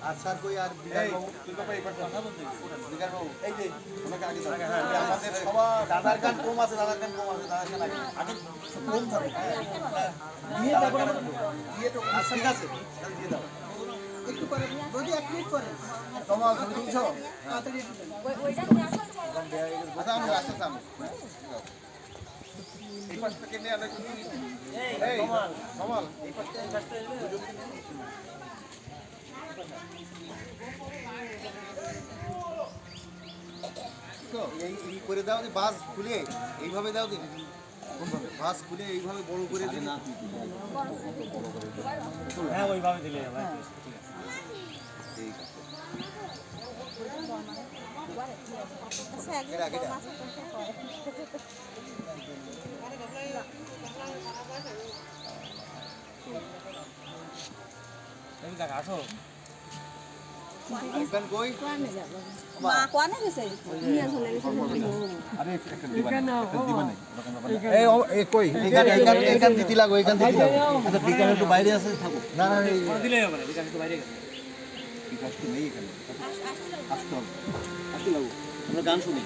আর sir কই আর বিকাশ বাবু তুই বাবা এই পাশে কথা বলছিস বিকাশ বাবু এই যে ওনাকে আগে দাও আমাদের সবার দাদার গান কম আছে দাদার গান আগে কম থাকে দিয়ে দাও দিয়ে তো ঠিক আছে তাহলে দিয়ে দাও একটু পরে যদি 1 মিনিট পরে তোমার তুমি দিছো তাড়াতাড়ি ওইটা আচ্ছা আমি আসতে আমি এই পাশটা কেনে আলো তুমি এই কমাল এই পাশটা এই করে দাও যে বাস খুলে এইভাবে দাও দিন কোনভাবে বাস খুলে এইভাবে বড় করে দিন হ্যাঁ ওইভাবে দিলে হবে ঠিক আছে আসো আইবেন কই মা কোয়ানে গেছে নিয়ে চলে গেছে আরে একটা দিবা না এই এই কই এইখান দিতে লাগো এইখান দিতে লাগো আচ্ছা বিকাশ একটু বাইরে আছে থাকো না না দিলেই হবে না বিকাশ একটু বাইরে গেছে বিকাশ তো নেই এখানে আসতে হবে আসতে লাগো আমরা গান শুনি